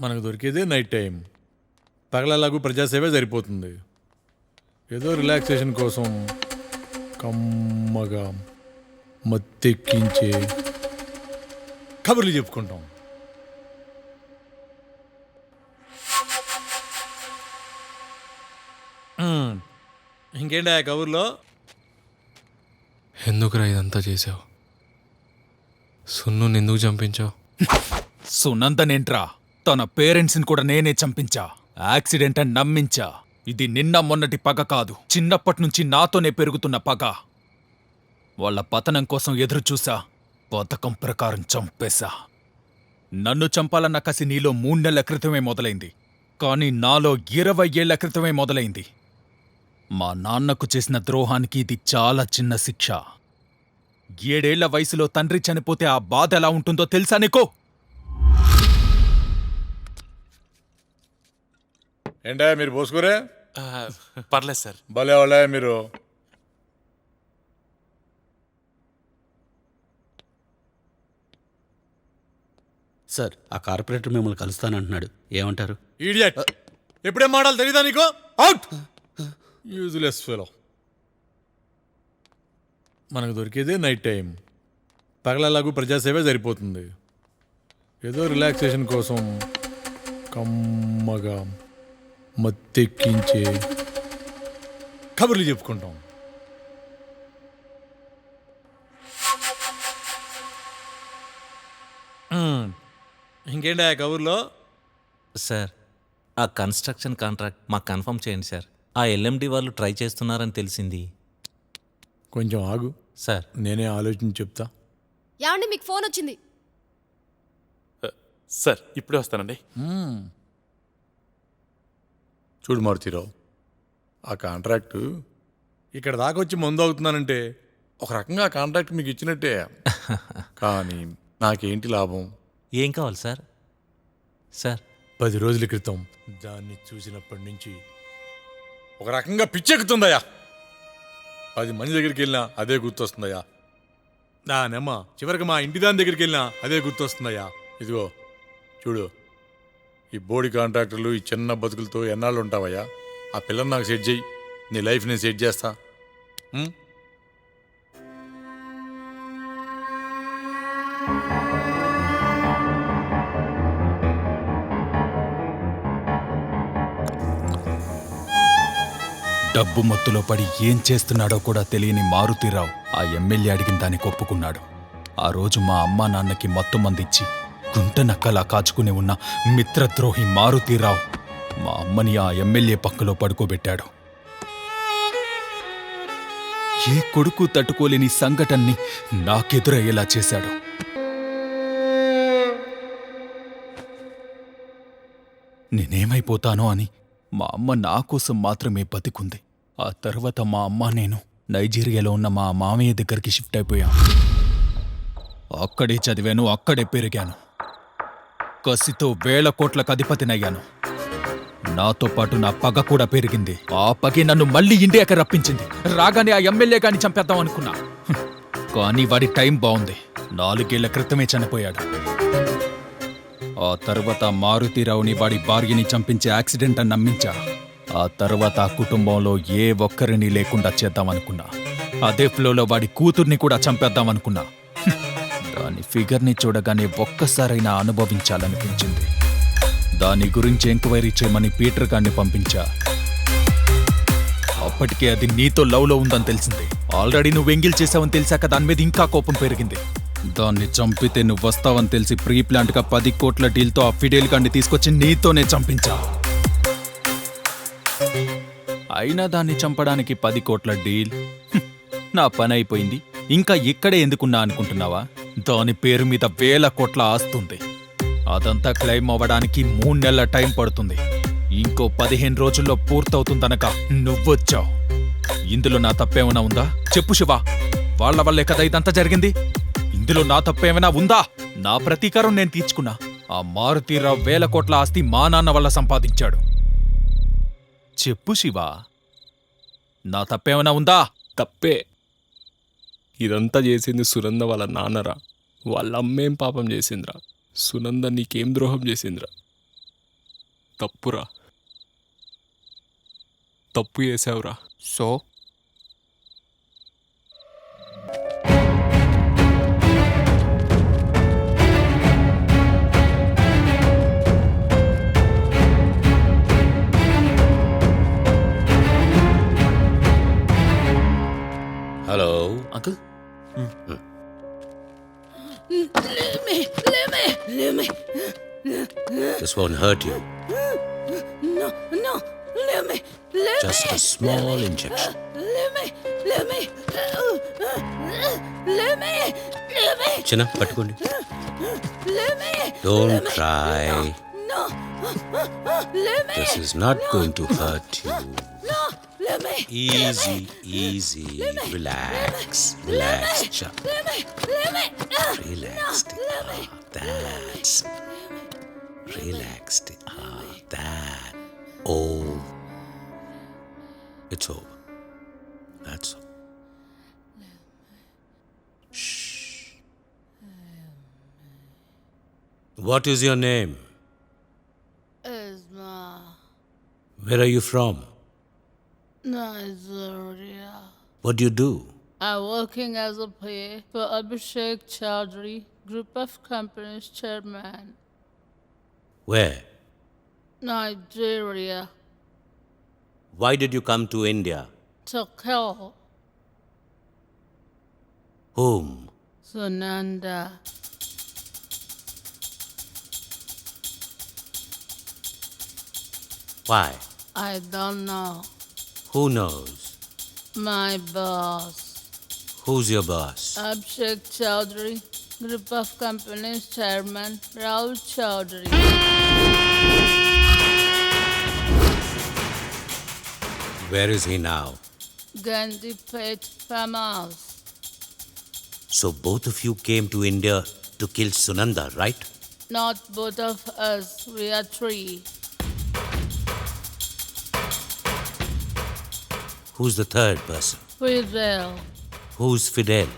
మనకు దొరికేదే night time. పగలలాಗೂ ప్రజాసేవే సరిపోతుంది. ఏదో రిలాక్సేషన్ కోసం కమ్మగా మత్తెక్కించే కబుర్లు చెప్పుకుంటాం. ఇంకేంటి ఆ కబుర్లో? ఎందుకురా ఇదంతా చేసావు? సున్ను ఎందుకు చంపించావు? సునందనేంట్రా, తన పేరెంట్స్ని కూడా నేనే చంపించా. యాక్సిడెంట్ అని నమ్మించా. ఇది నిన్న మొన్నటి పగ కాదు, చిన్నప్పటి నుంచి నాతోనే పెరుగుతున్న పగ. వాళ్ళ పతనం కోసం ఎదురు చూసా, పథకం ప్రకారం చంపేశా. నన్ను చంపాలన్న కసి నీలో 3 నెలల క్రితమే మొదలైంది, కానీ నాలో 20 ఏళ్ల క్రితమే మొదలైంది. మా నాన్నకు చేసిన ద్రోహానికి ఇది చాలా చిన్న శిక్ష. 7 ఏళ్ల వయసులో తండ్రి చనిపోతే ఆ బాధ ఎలా ఉంటుందో తెలుసా నీకో? ఏంటా మీరు పోసుకోరే? పర్లేదు సార్. భలే వాళ్ళే మీరు. సార్, ఆ కార్పొరేటర్ మిమ్మల్ని కలుస్తానంటున్నాడు, ఏమంటారు? ఈడియట్! ఎప్పుడేం మాటలు తెలీదా నీకు? అవుట్! Useless fellow. మనకు దొరికేదే నైట్ టైం. పగలలాಗೂ ప్రజాసేవే సరిపోతుంది. ఏదో రిలాక్సేషన్ కోసం కమ్మగా మత్తెక్కించే కబుర్లు చెప్పుకుంటాం. ఇంకేంటి ఆ కబుర్లో? సార్, ఆ కన్స్ట్రక్షన్ కాంట్రాక్ట్ మాకు కన్ఫర్మ్ చేయండి సార్. ఆ ఎల్ఎండి వాళ్ళు ట్రై చేస్తున్నారని తెలిసింది. కొంచెం ఆగు సార్. నేనే ఆలోచించి చెప్తా. ఏమండి, మీకు ఫోన్ వచ్చింది. సార్ ఇప్పుడే వస్తానండి. చూడు మారుతీరావు, ఆ కాంట్రాక్టు ఇక్కడ దాకా వచ్చి మందు అవుతున్నానంటే ఒక రకంగా ఆ కాంట్రాక్ట్ మీకు ఇచ్చినట్టే. కానీ నాకేంటి లాభం? ఏం కావాలి సార్? సార్, 10 రోజుల క్రితం దాన్ని చూసినప్పటి నుంచి ఒక రకంగా పిచ్చెక్కుతుందయ్యా. 10 మంది దగ్గరికి వెళ్ళినా అదే గుర్తొస్తుందయ్యా. దానమ్మ చివరికి మా ఇంటి దాని దగ్గరికి వెళ్ళినా అదే గుర్తొస్తుందయ్యా. ఇదిగో చూడు, ఈ బోడి కాంట్రాక్టర్లు ఈ చిన్న బతుకులతో ఎన్నాళ్ళు ఉంటావయ్యా? ఆ పిల్లని నాకు సెట్ చేయి, నీ లైఫ్ నేను సెట్ చేస్తా. డబ్బు మత్తులో పడి ఏం చేస్తున్నాడో కూడా తెలియని మారుతీరావు ఆ ఎమ్మెల్యే అడిగిన దానికి ఒప్పుకున్నాడు. ఆ రోజు మా అమ్మా నాన్నకి మత్తు మందిచ్చి గుంట నక్కలా కాచుకుని ఉన్న మిత్రద్రోహి మారుతీరావు మా అమ్మని ఆ ఎమ్మెల్యే పక్కలో పడుకోబెట్టాడు. ఏ కొడుకు తట్టుకోలేని సంఘటన్ని నాకెదురయ్యేలా చేశాడు. నేనేమైపోతానో అని మా అమ్మ నా కోసం మాత్రమే బతికుంది. ఆ తర్వాత మా అమ్మ నేను నైజీరియాలో ఉన్న మా మామయ్య దగ్గరికి షిఫ్ట్ అయిపోయాం. అక్కడే చదివాను, అక్కడే పెరిగాను. కసితో 1000 కోట్లకు అధిపతినయ్యాను. నాతో పాటు నా పగ కూడా పెరిగింది. ఆ పగే నన్ను మళ్ళీ ఇండియాకి రప్పించింది. రాగానే ఆ ఎమ్మెల్యే గాని చంపేద్దాం అనుకున్నా. కానీ వాడి టైం బాగుంది. 4 ఏళ్ల క్రితమే చనిపోయాడు. ఆ తర్వాత మారుతీరావుని వాడి భార్యని చంపించే యాక్సిడెంట్ అని నమ్మించా. ఆ తర్వాత ఆ కుటుంబంలో ఏ ఒక్కరిని లేకుండా చేద్దామనుకున్నా. అదే ఫ్లోలో వాడి కూతుర్ని కూడా చంపేద్దామనుకున్నా. దాని ఫిగర్ని చూడగానే ఒక్కసారైనా అనుభవించాలనిపించింది. దాని గురించి ఎంక్వైరీ చేయమని పీటర్ గారిని పంపించా. అప్పటికే అది నీతో లవ్లో ఉందని తెలిసింది. ఆల్రెడీ నువ్వు ఎంగిల్ చేసావని తెలిసాక దాని మీద ఇంకా కోపం పెరిగింది. దాన్ని చంపితే నువ్వు వస్తావని తెలిసి ప్రీ ప్లాంట్గా 10 కోట్ల డీల్తో ఆ ఫిడేల్ గాన్ని తీసుకొచ్చి నీతోనే చంపించా. అయినా దాన్ని చంపడానికి 10 కోట్ల డీల్, నా పని అయిపోయింది. ఇంకా ఇక్కడే ఎందుకున్నా అనుకుంటున్నావా? దాని పేరు మీద 1000 కోట్ల ఆస్తుంది. అదంతా క్లెయిమ్ అవ్వడానికి 3 నెలల టైం పడుతుంది. ఇంకో 15 రోజుల్లో పూర్తవుతుందనక నువ్వొచ్చావు. ఇందులో నా తప్పేమైనా ఉందా? చెప్పు శివా. వాళ్ల వల్లే కదా ఇదంతా జరిగింది. ఇందులో నా తప్పేమైనా ఉందా? నా ప్రతీకారం నేను తీర్చుకున్నా. ఆ మారుతీరావు 1000 కోట్ల ఆస్తి మా నాన్న వల్ల సంపాదించాడు. చెప్పు శివా, నా తప్పేమైనా ఉందా? తప్పే. ఇదంతా చేసింది సునంద వాళ్ళ నాన్నరా. వాళ్ళ అమ్మేం పాపం చేసిందిరా? సునంద నీకేం ద్రోహం చేసిందిరా? తప్పురా. తప్పు చేసావురా. So hello uncle this won't hurt you. Just a small injection. చిన్న పట్టుకోండి. Don't cry. This is not going to hurt you. Easy, easy. Relax, relax. Relaxed. That's relaxed. That. Oh. It's over. That's all. Shh. What is your name? Esma, Where are you from? Nigeria. What do you do? I'm working as a PA for Abhishek Chowdhury, Group of Companies Chairman. Where? Nigeria. Why did you come to India? To kill Whom? Sunanda. Why? I don't know. Who knows? My boss. Who's your boss? Abhishek Chowdhury, Group of Companies Chairman, Rahul Chowdhury. Where is he now? Gandhi Pet Farmhouse. So both of you came to India to kill Sunanda, right? Not both of us, we are three. Who's the third person? Fidel. Who's Fidel?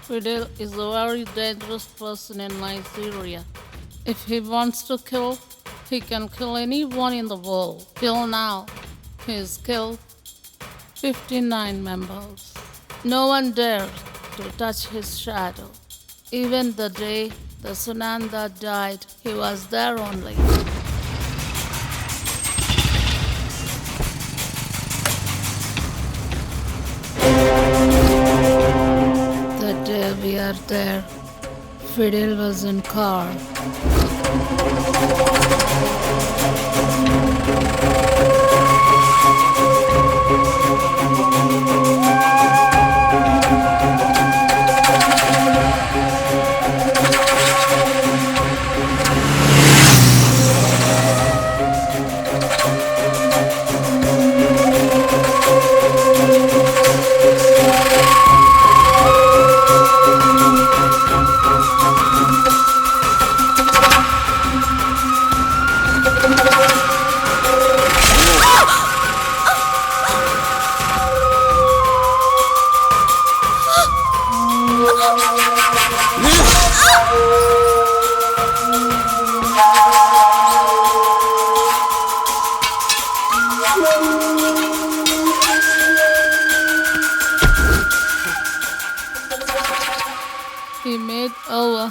Fidel is a very dangerous person in Nigeria. If he wants to kill, he can kill anyone in the world. Till now, he's killed 59 members. No one dares to touch his shadow. Even the day the Sunanda died, he was there only. The day we are there, Fidel was in car. He made over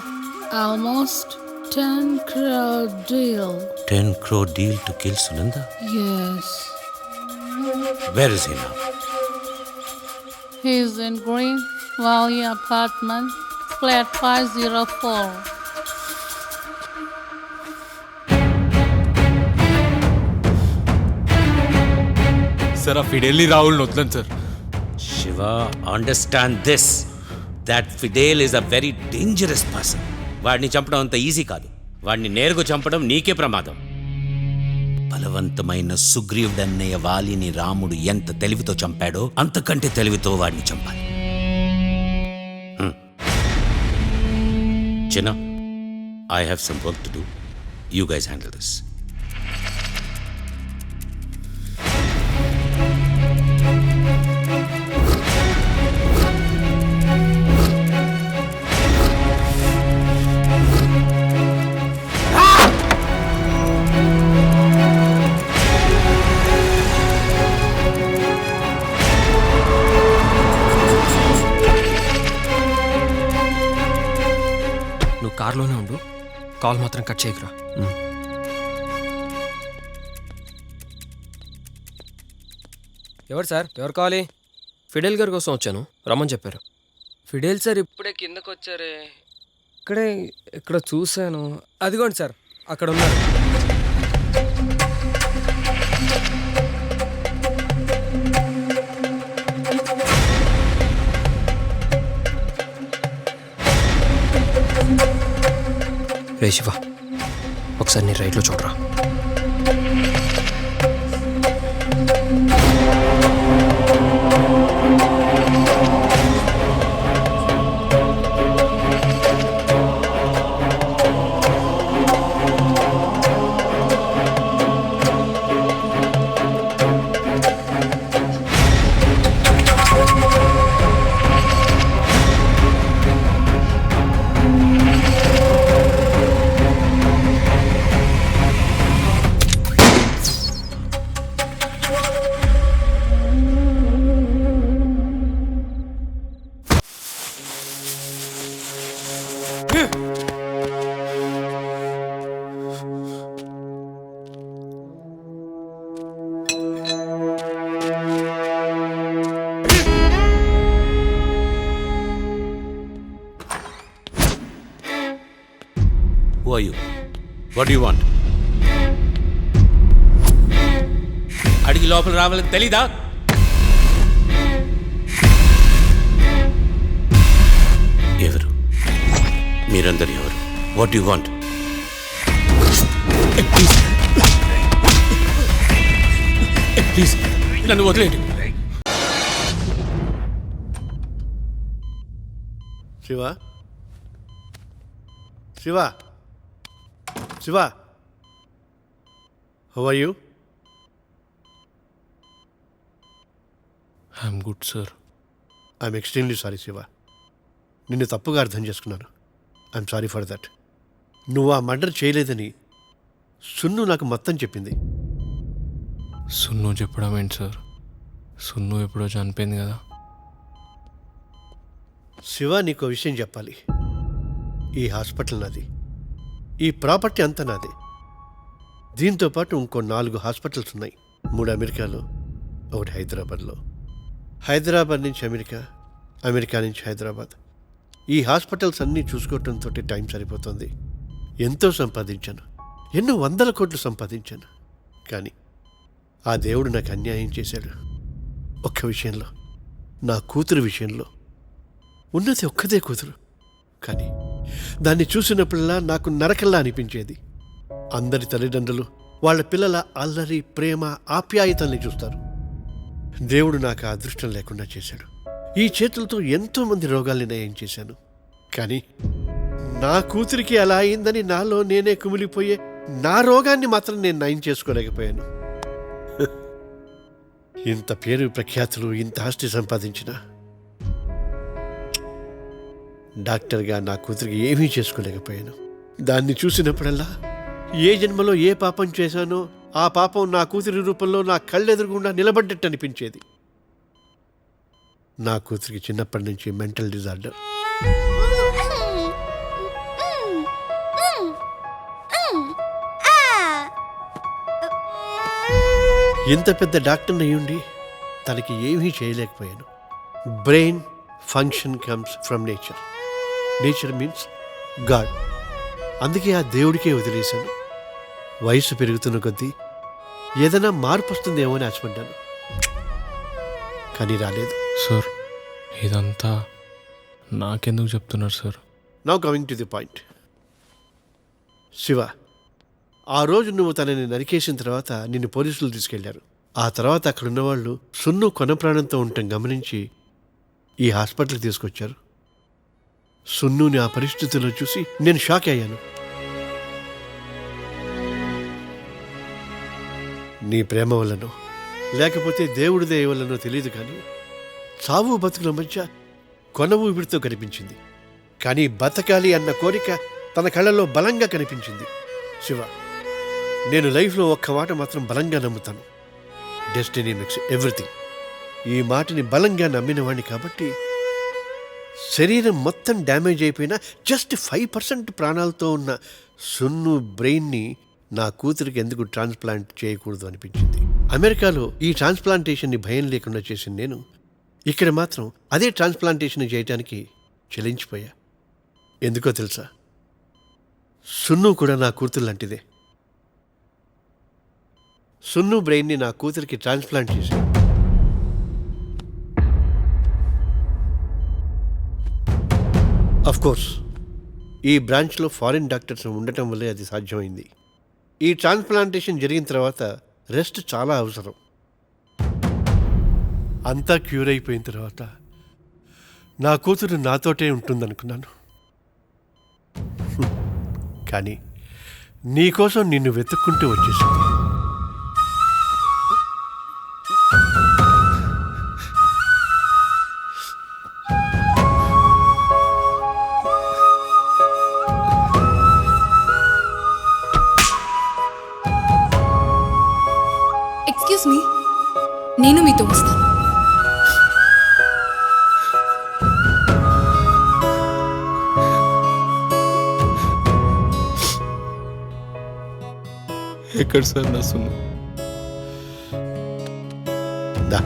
almost 10 crore deal. 10 crore deal to kill Sunanda? Yes. Where is he now? He's in Green Valley apartment, flat 504. Sir ఆ ఫిడెల్ని రాహుల్ని వదలండి sir. Shiva, understand this. That Fidel is a very dangerous person. వాడిని చంపడం అంత easy కాదు. వాడిని నేరుగా చంపడం నీకే ప్రమాదం. బలవంతమైన సుగ్రీవుడన్నయ్య వాలిని రాముడు ఎంత తెలివితో చంపాడో అంతకంటే తెలివితో వాడిని చంపాలి. చిన్న, I have some work to do. You guys handle this. Call మాత్రం కట్ చేయకురా. ఎవరు సార్? ఎవరు కావాలి? ఫిడేల్ గారి కోసం వచ్చాను, రమ్మని చెప్పారు. ఫిడేల్ సార్ ఇప్పుడే కిందకు వచ్చారే. ఇక్కడే ఇక్కడ చూశాను. అదిగోండి సార్, అక్కడ ఉన్నారు. రే శివ, ఒకసారి నీ రైట్లో చూడరా. Who are you? What do you want? అడిగి లోపల రావాలని తెలీదా? ఎవరు మీరందరూ? ఎవరు? What you want? ప్లీజ్ నన్ను వదిలేండి. Shiva, Shiva, Shiva, how are you? I'm good sir. I'm extremely sorry Shiva. నిన్ను తప్పుగా అర్థం చేసుకున్నాను. I'm sorry for that. నువ్వు ఆ మర్డర్ చేయలేదని సున్ను నాకు మొత్తం చెప్పింది. సున్ను చెప్పడం ఏంటి సార్? సున్ను ఎప్పుడో చనిపోయింది కదా. శివ, నీకు విషయం చెప్పాలి. ఈ హాస్పిటల్ నాది, ఈ ప్రాపర్టీ అంతా నాది. దీంతో పాటు ఇంకో 4 హాస్పిటల్స్ ఉన్నాయి. 3 అమెరికాలో, 1 హైదరాబాద్లో. హైదరాబాద్ నుంచి అమెరికా, అమెరికా నుంచి హైదరాబాద్. ఈ హాస్పిటల్స్ అన్నీ చూసుకోవటంతో టైం సరిపోతుంది. ఎంతో సంపాదించాను, ఎన్నో 100 కోట్లు సంపాదించాను. కానీ ఆ దేవుడు నాకు అన్యాయం చేశాడు. ఒక్క విషయంలో, నా కూతురు విషయంలో. ఉన్నది ఒక్కదే కూతురు, కానీ దాన్ని చూసినప్పుడల్లా నాకు నరకల్లా అనిపించేది. అందరి తల్లిదండ్రులు వాళ్ళ పిల్లల అల్లరి, ప్రేమ, ఆప్యాయతల్ని చూస్తారు. దేవుడు నాకు ఆ అదృష్టం లేకుండా చేశాడు. ఈ చేతులతో ఎంతోమంది రోగాల్ని నయం చేశాను. కానీ నా కూతురికి అలా అయిందని నాలో నేనే కుమిలిపోయే నా రోగాన్ని మాత్రం నేను నయం చేసుకోలేకపోయాను. ఇంత పేరు ప్రఖ్యాతులు, ఇంత ఆస్తి సంపాదించిన డాక్టర్గా నా కూతురికి ఏమీ చేసుకోలేకపోయాను. దాన్ని చూసినప్పుడల్లా ఏ జన్మలో ఏ పాపం చేశానో ఆ పాపం నా కూతురి రూపంలో నా కళ్ళెదురుగుండా నిలబడ్డట్టు అనిపించేది. నా కూతురికి చిన్నప్పటి నుంచి మెంటల్ డిజార్డర్. ఇంత పెద్ద డాక్టర్ని అయ్యుండి తనకి ఏమీ చేయలేకపోయాను. Brain function comes from nature. Nature means God. అందుకే ఆ దేవుడికే వదిలేశాను. వయసు పెరుగుతున్న కొద్దీ ఏదైనా మార్పు వస్తుందేమో అని ఆశపడ్డాను, కానీ రాలేదు. సార్, ఇదంతా నాకెందుకు చెప్తున్నారు sir? Now coming to the point. Shiva, ఆ రోజు నువ్వు తనని నరికేసిన తర్వాత నిన్ను పోలీసులు తీసుకెళ్లారు. ఆ తర్వాత అక్కడ ఉన్నవాళ్ళు సున్ను కొన ప్రాణంతో ఉండటం గమనించి ఈ హాస్పిటల్కి తీసుకొచ్చారు. సున్నుని ఆ పరిస్థితుల్లో చూసి నేను షాక్ అయ్యాను. నీ ప్రేమ వల్లనో లేకపోతే దేవుడి దయ వల్లనో తెలియదు, కానీ చావు బతుకుల మధ్య కొన ఊపిరితో కనిపించింది. కానీ బతకాలి అన్న కోరిక తన కళ్ళలో బలంగా కనిపించింది. శివ, నేను లైఫ్లో ఒక్క మాట మాత్రం బలంగా నమ్ముతాను. Destiny makes everything. ఈ మాటని బలంగా నమ్మినవాడిని కాబట్టి శరీరం మొత్తం డ్యామేజ్ అయిపోయినా జస్ట్ 5% ప్రాణాలతో ఉన్న సున్ను బ్రెయిన్ని నా కూతురికి ఎందుకు ట్రాన్స్ప్లాంట్ చేయకూడదు అనిపించింది. అమెరికాలో ఈ ట్రాన్స్ప్లాంటేషన్ని భయం లేకుండా చేసిన నేను ఇక్కడ మాత్రం అదే ట్రాన్స్ప్లాంటేషన్ చేయటానికి చెలించిపోయా. ఎందుకో తెలుసా, సున్ను కూడా నా కూతురు లాంటిదే. సున్ను బ్రెయిన్ని నా కూతురికి ట్రాన్స్ప్లాంట్ చేశాను. అఫ్ కోర్స్ ఈ బ్రాంచ్లో ఫారిన్ డాక్టర్స్ ఉండటం వల్లే అది సాధ్యమైంది. ఈ ట్రాన్స్ప్లాంటేషన్ జరిగిన తర్వాత రెస్ట్ చాలా అవసరం. అంతా క్యూర్ అయిపోయిన తర్వాత నా కూతురు నాతోటే ఉంటుందనుకున్నాను. కానీ నీకోసం నిన్ను వెతుక్కుంటూ వచ్చేసింది. ఎక్స్క్యూజ్ మీ, నేను మీతో వస్తాను. ఎక్కడ సార్ నా సున్ను? దా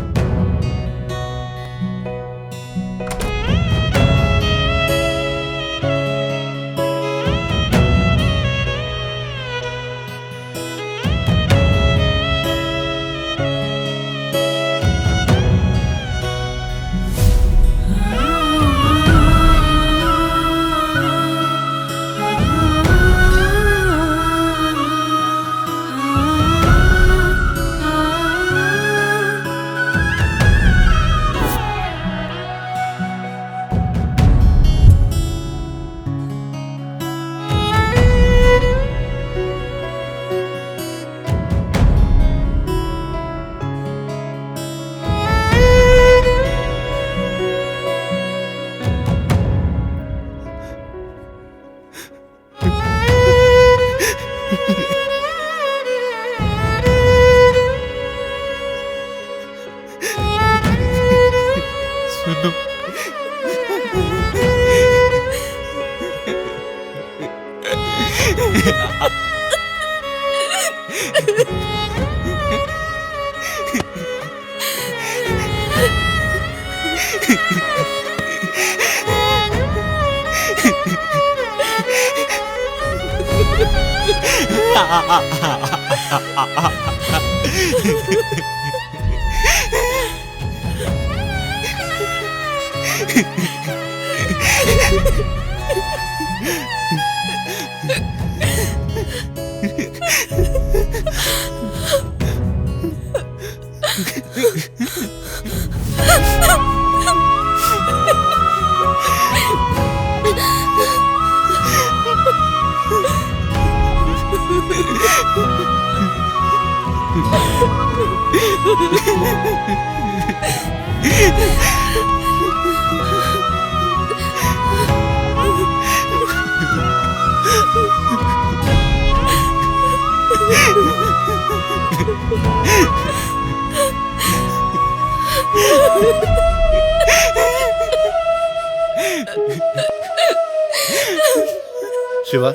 శివ,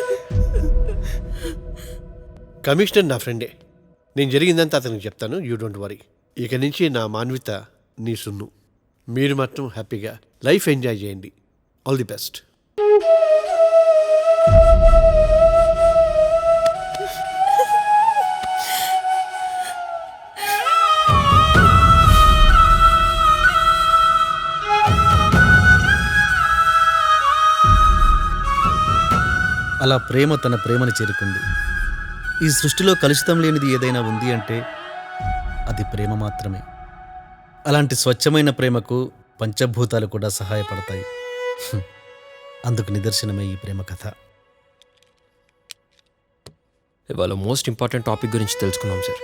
కమిషనర్ నా ఫ్రెండే. నేను జరిగిందంతా అతనికి చెప్తాను. You don't worry. ఇక నుంచి నా మాన్విత నీ సున్ను. మీరు మాత్రం హ్యాపీగా లైఫ్ ఎంజాయ్ చేయండి. All the best. అలా ప్రేమ తన ప్రేమని చేరుకుంది. ఈ సృష్టిలో కలుషితం లేనిది ఏదైనా ఉంది అంటే అది ప్రేమ మాత్రమే. అలాంటి స్వచ్ఛమైన ప్రేమకు పంచభూతాలు కూడా సహాయపడతాయి. అందుకు నిదర్శనమే ఈ ప్రేమ కథ. ఇవాళ మోస్ట్ ఇంపార్టెంట్ టాపిక్ గురించి తెలుసుకున్నాం sir.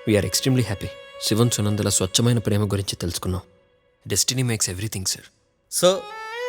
We're extremely happy. Sivan సునందల స్వచ్ఛమైన ప్రేమ గురించి తెలుసుకున్నాం. Destiny makes everything sir. So